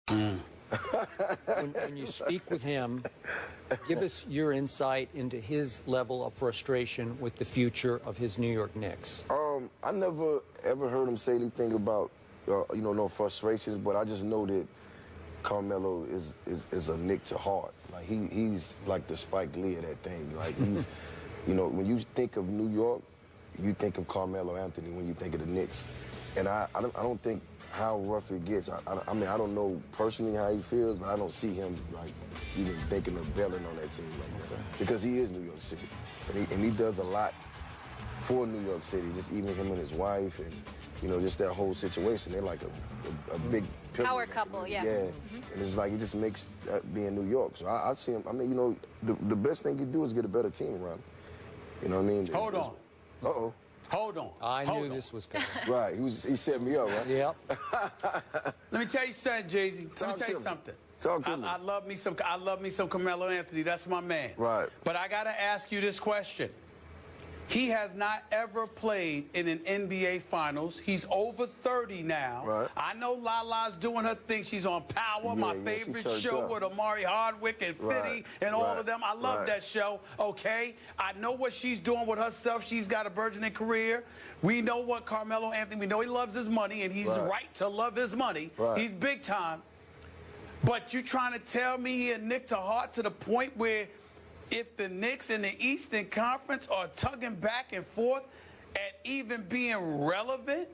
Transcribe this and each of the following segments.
When you speak with him, give us your insight into his level of frustration with the future of his New York Knicks. I never ever heard him say anything about, no frustrations, but I just know that Carmelo is a Knick to heart. Like he's like the Spike Lee of that thing. Like he's, when you think of New York, you think of Carmelo Anthony when you think of the Knicks, and I don't think how rough it gets. I mean, I don't know personally how he feels, but I don't see him like even thinking of bailing on that team like that, because he is New York City, and he does a lot for New York City. Just even him and his wife, and just that whole situation. They're like a big power couple, yeah. Yeah, and it's like it just makes being New York. So I see him. I mean, the best thing you do is get a better team around him. You know what I mean? Hold on. Uh-oh. Hold on. I knew this was coming. Right. He set me up, right? Yep. Let me tell you something, Jeezy. Let me tell you something. Talk to me. I love me some Carmelo Anthony. That's my man. Right. But I got to ask you this question. He has not ever played in an NBA Finals. He's over 30 now. Right. I know Lala's doing her thing. She's on Power, my favorite show with Amari Hardwick and Fitty and all of them. I love that show, okay? I know what she's doing with herself. She's got a burgeoning career. We know what Carmelo Anthony, we know he loves his money, and he's right to love his money. Right. He's big time. But you trying to tell me he a Knick to heart to the point where if the Knicks in the Eastern Conference are tugging back and forth at even being relevant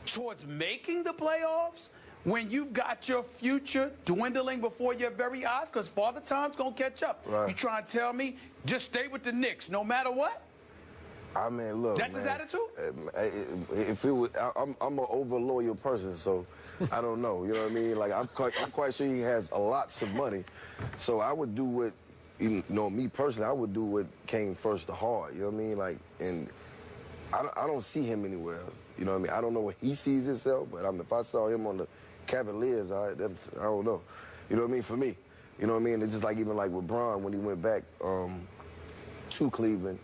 towards making the playoffs, when you've got your future dwindling before your very eyes, because Father Time's going to catch up. Right. You trying to tell me just stay with the Knicks no matter what? I mean, look, That's his attitude? If it was, I'm an over-loyal person, so I don't know. You know what I mean? Like, I'm quite sure he has lots of money, so I would do what, me personally, I would do what came first to heart. You know what I mean? Like, and I don't see him anywhere else. You know what I mean? I don't know where he sees himself, but if I saw him on the Cavaliers, I don't know. You know what I mean? For me, you know what I mean? It's just like even like with Bron when he went back to Cleveland.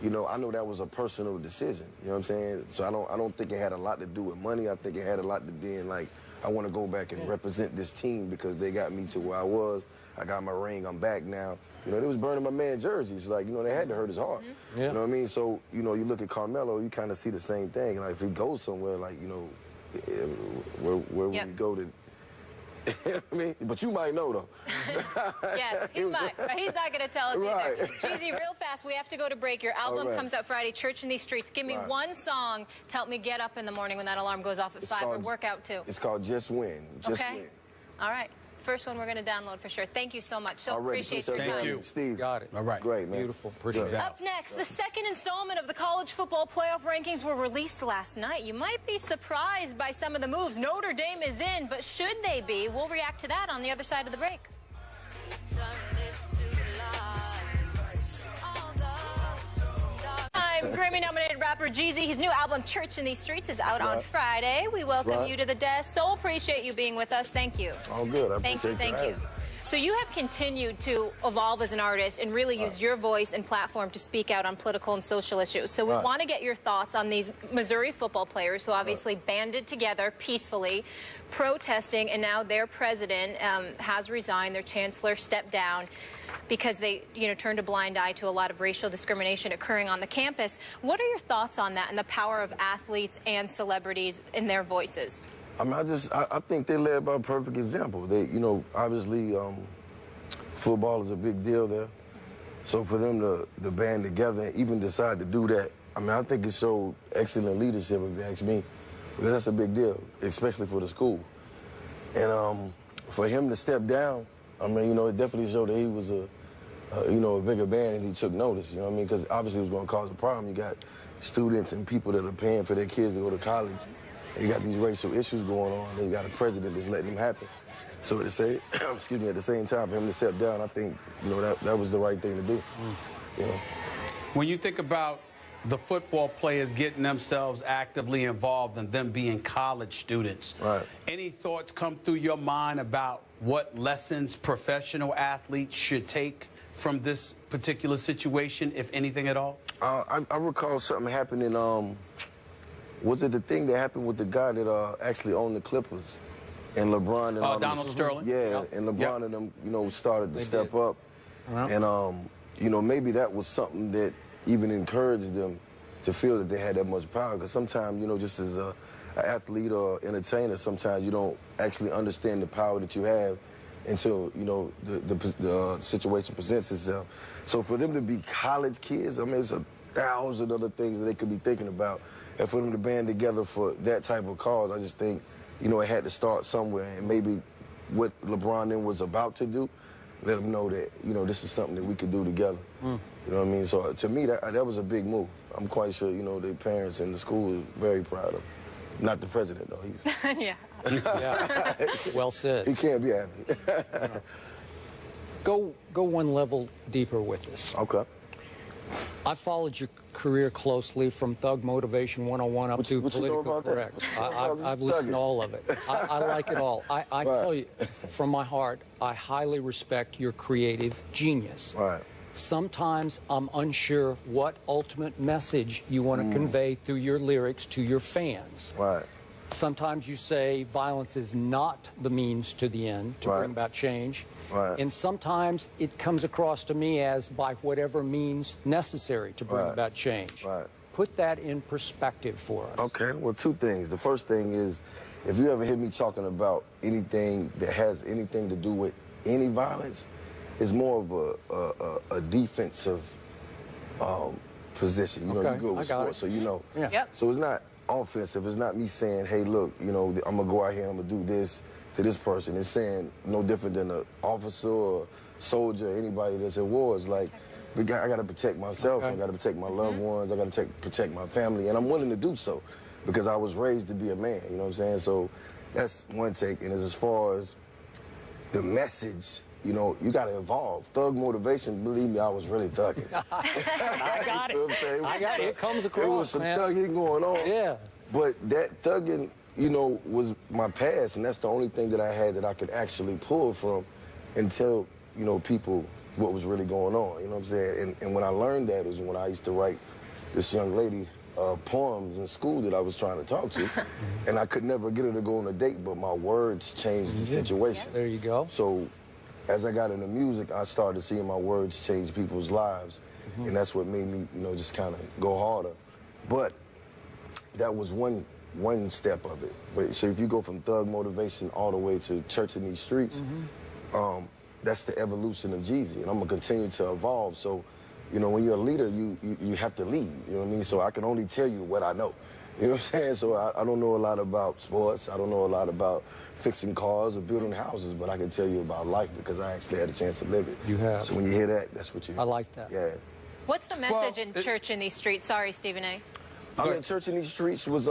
I know that was a personal decision. You know what I'm saying? So I don't think it had a lot to do with money. I think it had a lot to being like, I want to go back and represent this team because they got me to where I was. I got my ring. I'm back now. They was burning my man jerseys. Like, they had to hurt his heart. You know what I mean? So, you look at Carmelo, you kind of see the same thing. Like, if he goes somewhere, like, where would he go to? I mean, but you might know, though. Yes, he might, but he's not going to tell us either. Jeezy, real fast, we have to go to break. Your album comes out Friday, Church in These Streets. Give me one song to help me get up in the morning when that alarm goes off at 5 or work out too. It's called Just Win. Just Win. All right. First one we're going to download for sure. Thank you so much. So appreciate your time. Thank you. Steve. Got it. All right. Great, man. Beautiful. Appreciate it. Up next, the second installment of the college football playoff rankings were released last night. You might be surprised by some of the moves. Notre Dame is in, but should they be? We'll react to that on the other side of the break. Grammy-nominated rapper Jeezy, his new album Church in These Streets is out on Friday. We welcome you to the desk. So appreciate you being with us. Thank you. All good. I appreciate you. Thank you. So you have continued to evolve as an artist and really use your voice and platform to speak out on political and social issues. So we want to get your thoughts on these Missouri football players who obviously banded together peacefully, protesting, and now their president has resigned, their chancellor stepped down because they, turned a blind eye to a lot of racial discrimination occurring on the campus. What are your thoughts on that and the power of athletes and celebrities in their voices? I mean, I think they led by a perfect example. They, obviously, football is a big deal there. So for them to band together and even decide to do that, I mean, I think it showed excellent leadership, if you ask me, because that's a big deal, especially for the school. And for him to step down, I mean, it definitely showed that he was a bigger band and he took notice, you know what I mean? Because obviously it was going to cause a problem. You got students and people that are paying for their kids to go to college. You got these racial issues going on, and you got a president that's letting them happen. So at the same, at the same time, for him to step down, I think, that was the right thing to do. When you think about the football players getting themselves actively involved and them being college students, any thoughts come through your mind about what lessons professional athletes should take from this particular situation, if anything at all? I recall something happening. Was it the thing that happened with the guy that actually owned the Clippers? And LeBron and all Donald them, Sterling. Yeah, and LeBron and them, you know, started to step up. And, you know, maybe that was something that even encouraged them to feel that they had that much power. Because sometimes, you know, just as an athlete or entertainer, sometimes you don't actually understand the power that you have until, you know, the situation presents itself. So for them to be college kids, I mean, it's 1,000 other things that they could be thinking about. And for them to band together for that type of cause, I just think, you know, it had to start somewhere. And maybe what LeBron then was about to do, let them know that, you know, this is something that we could do together. You know what I mean? So to me, that was a big move. I'm quite sure, you know, their parents and the school was very proud of him. Not the president, though. He's Yeah. Yeah. Well said. he can't be happy. Go one level deeper with this. Okay. I followed your career closely from Thug Motivation 101 up to what you know Political about that? Correct. What you know about I've listened thugging? to all of it. I like it all. I tell you, from my heart, I highly respect your creative genius. Right. Sometimes I'm unsure what ultimate message you want to convey through your lyrics to your fans. Right. Sometimes you say violence is not the means to the end to bring about change. Right. And sometimes it comes across to me as by whatever means necessary to bring about change. Right. Put that in perspective for us. Okay, well, two things. The first thing is, if you ever hear me talking about anything that has anything to do with any violence, it's more of a defensive position. You know, you're good with sports, so you know. Yeah. Yep. So it's not offensive. It's not me saying, hey, look, you know, I'm going to go out here, I'm going to do this to this person. It's saying no different than an officer or soldier, anybody that's at war. It's like, I got to protect myself. I got to protect my loved ones. I got to protect my family. And I'm willing to do so because I was raised to be a man. You know what I'm saying? So that's one take. And as far as the message, you know, you got to evolve. Thug motivation, believe me, I was really thugging. I got You know what I'm saying? I got it. It comes across, There was some man. thugging going on. Yeah. But that thugging, you know, was my past, and that's the only thing that I had that I could actually pull from and tell, you know, people what was really going on, you know what I'm saying? And when I learned that was when I used to write this young lady poems in school that I was trying to talk to, and I could never get her to go on a date, but my words changed the situation. There you go. So as I got into music, I started seeing my words change people's lives, and that's what made me, you know, just kind of go harder. But that was one step of it. But so if you go from thug motivation all the way to church in these streets, that's the evolution of Jeezy, and I'm gonna continue to evolve. So, you know, when you're a leader, you have to lead. You know what I mean? So I can only tell you what I know. You know what I'm saying? So I don't know a lot about sports. I don't know a lot about fixing cars or building houses, but I can tell you about life because I actually had a chance to live it. You have. So when you hear that, that's what you. I like that. Yeah. What's the message in church in these streets? Sorry, Stephen A. I mean, church in these streets was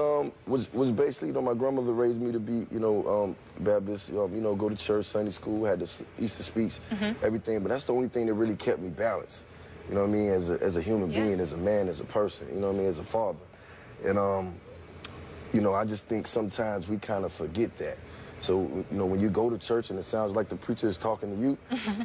basically, you know, my grandmother raised me to be, you know, Baptist, you know, go to church, Sunday school, had the Easter speech, everything. But that's the only thing that really kept me balanced. You know what I mean? As a human being, as a man, as a person. You know what I mean? As a father. And you know, I just think sometimes we kind of forget that. So, you know, when you go to church and it sounds like the preacher is talking to you,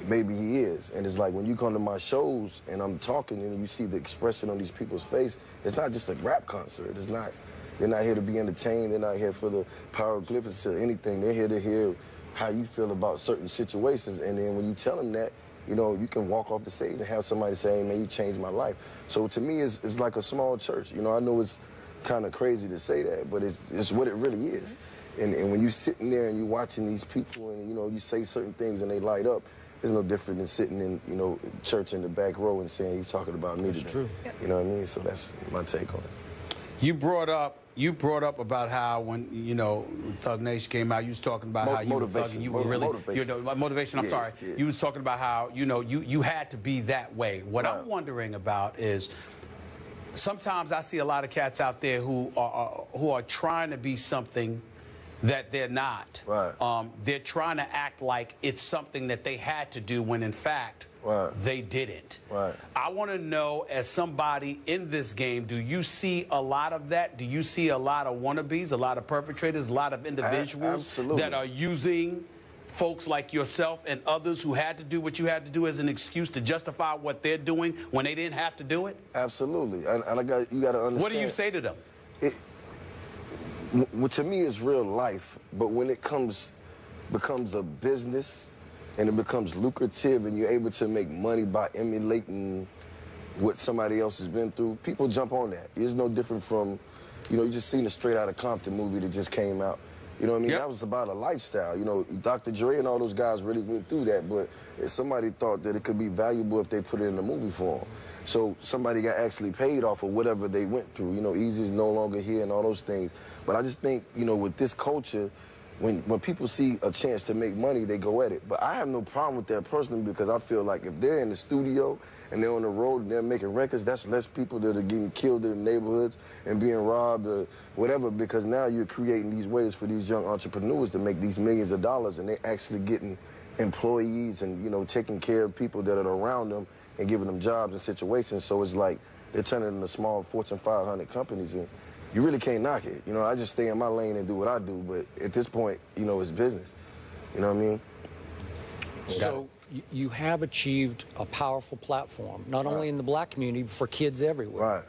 maybe he is. And it's like when you come to my shows and I'm talking and you see the expression on these people's face, it's not just a rap concert. It's not, they're not here to be entertained. They're not here for the hieroglyphics or anything. They're here to hear how you feel about certain situations. And then when you tell them that, you know, you can walk off the stage and have somebody say, hey, man, you changed my life. So to me, it's like a small church. You know, I know it's kind of crazy to say that, but it's what it really is. And when you're sitting there and you're watching these people and, you know, you say certain things and they light up, it's no different than sitting in, you know, church in the back row and saying he's talking about me today. That's true. You know what I mean? So that's my take on it. You brought up about how when, you know, Thug Nation came out, you was talking about how you were thugging, you were really, you know, motivation, I'm sorry. Yeah. You was talking about how, you know, you had to be that way. What I'm wondering about is, sometimes I see a lot of cats out there who are trying to be something that they're not. Right. They're trying to act like it's something that they had to do when in fact they didn't. Right. I want to know, as somebody in this game, do you see a lot of that? Do you see a lot of wannabes, a lot of perpetrators, a lot of individuals that are using folks like yourself and others who had to do what you had to do as an excuse to justify what they're doing when they didn't have to do it? Absolutely. And you got to understand. What do you say to them? Well, to me, it's real life, but when it comes becomes a business and it becomes lucrative and you're able to make money by emulating what somebody else has been through, people jump on that. It's no different from, you know, you just seen a Straight Outta Compton movie that just came out. You know what I mean? That was about a lifestyle. You know, Dr. Dre and all those guys really went through that, but somebody thought that it could be valuable if they put it in a movie form. So somebody got actually paid off of whatever they went through. You know, Eazy's no longer here and all those things. But I just think, you know, with this culture, when people see a chance to make money, they go at it. But I have no problem with that personally because I feel like if they're in the studio and they're on the road and they're making records, that's less people that are getting killed in the neighborhoods and being robbed or whatever, because now you're creating these ways for these young entrepreneurs to make these millions of dollars and they're actually getting employees and, you know, taking care of people that are around them and giving them jobs and situations. So it's like they're turning into small Fortune 500 companies and you really can't knock it. You know, I just stay in my lane and do what I do, but at this point, you know, it's business. You know what I mean? So you have achieved a powerful platform, not only in the black community, but for kids everywhere. Right.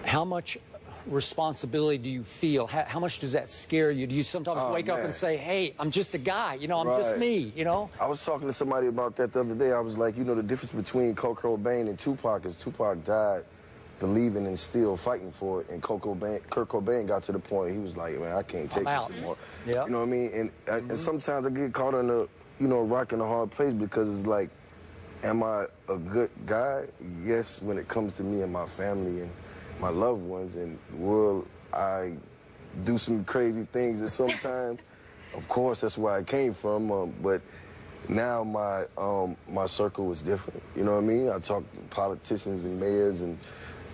How much responsibility do you feel? How much does that scare you? Do you sometimes wake up and say, hey, I'm just a guy, you know, I'm just me, you know? I was talking to somebody about that the other day. I was like, you know, the difference between Kurt Cobain and Tupac is Tupac died believing and still fighting for it, and Kurt Cobain got to the point he was like, man, I can't take this anymore. Yep. You know what I mean? And sometimes I get caught in a, you know, rock in a hard place because it's like, am I a good guy? Yes, when it comes to me and my family and my loved ones, and will I do some crazy things that sometimes, of course, that's where I came from, but now my circle is different. You know what I mean? I talk to politicians and mayors and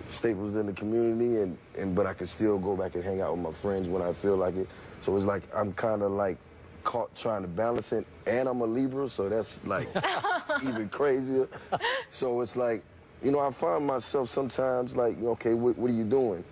staples in the community, but I can still go back and hang out with my friends when I feel like it. So it's like I'm kind of like caught trying to balance it, and I'm a Libra, so that's like even crazier. So it's like, you know, I find myself sometimes like, okay, what are you doing?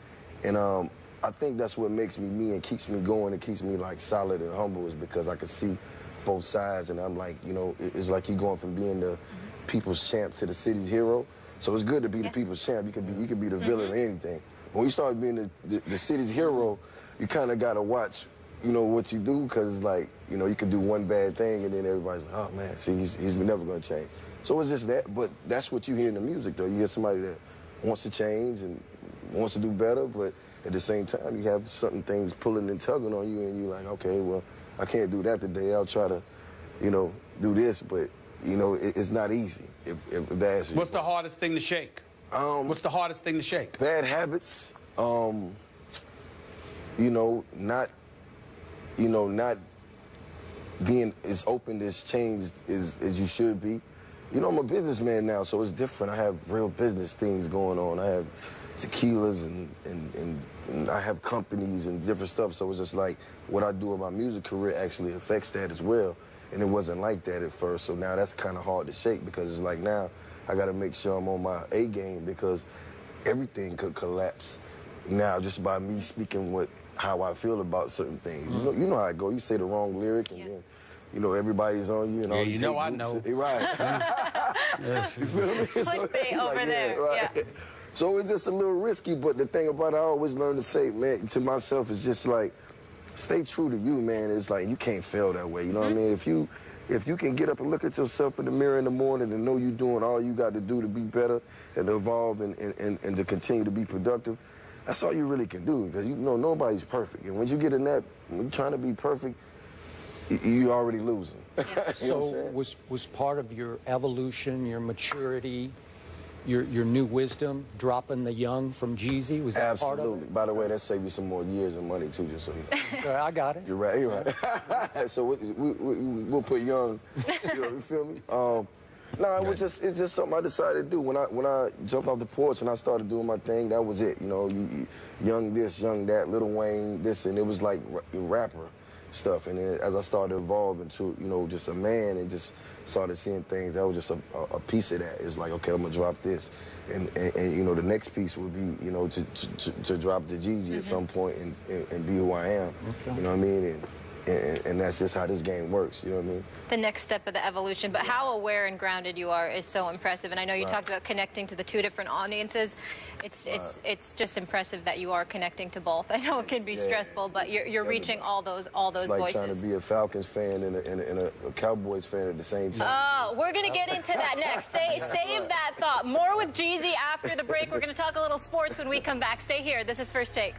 And I think that's what makes me me and keeps me going and keeps me like solid and humble, is because I can see both sides, and I'm like, you know, it's like you going from being the people's champ to the city's hero. So it's good to be the people's champ. You could be the villain or anything. When you start being the city's hero, you kind of got to watch, you know, what you do, because it's like, you know, you can do one bad thing and then everybody's like, oh man, see, he's never going to change. So it's just that, but that's what you hear in the music though. You hear somebody that wants to change and wants to do better, but at the same time you have certain things pulling and tugging on you, and you're like, okay, well, I can't do that today. I'll try to, you know, do this, but you know, it's not easy. If that's what's the hardest thing to shake? What's the hardest thing to shake? Bad habits. You know, not being as open as changed as you should be. You know, I'm a businessman now, so it's different. I have real business things going on. I have tequilas and I have companies and different stuff. So it's just like what I do in my music career actually affects that as well. And it wasn't like that at first. So now that's kind of hard to shake, because it's like now I got to make sure I'm on my A game, because everything could collapse now just by me speaking how I feel about certain things. You know how it go. You say the wrong lyric and then, you know, everybody's on you and all these you know I know. Right. You feel me? Clickbait over there. Right. Yeah. So it's just a little risky, but the thing about it, I always learn to say, man, to myself, it's just like, stay true to you, man. It's like, you can't fail that way, you know what I mean? If you can get up and look at yourself in the mirror in the morning and know you're doing all you got to do to be better and to evolve and to continue to be productive, that's all you really can do, because you know nobody's perfect. And when you get in that, when you're trying to be perfect, you're already losing. Yeah. You know So was part of your evolution, your maturity, your new wisdom, dropping the young from Jeezy? Was that part of it? Absolutely. By the way, that saved you some more years and money too, just so you know. I got it. You're right, you're right. So we'll put young, you feel me? No, it's just something I decided to do. When I jumped off the porch and I started doing my thing, that was it. You know, young this, young that, Lil Wayne, this, and it was like rapper stuff. And then as I started evolving to, you know, just a man and just started seeing things, that was just a piece of that. It's like, okay, I'm gonna drop this, and you know, the next piece would be, you know, to drop the Jeezy at some point and be who I am. Okay. You know what I mean? and that's just how this game works. You know what I mean? The next step of the evolution, but how aware and grounded you are is so impressive. And I know you talked about connecting to the two different audiences. It's just impressive that you are connecting to both. I know it can be stressful, but you're reaching all those it's like voices. Trying to be a Falcons fan and a Cowboys fan at the same time. Oh, we're going to get into that next. Save that thought. More with Jeezy after the break. We're going to talk a little sports when we come back. Stay here. This is First Take.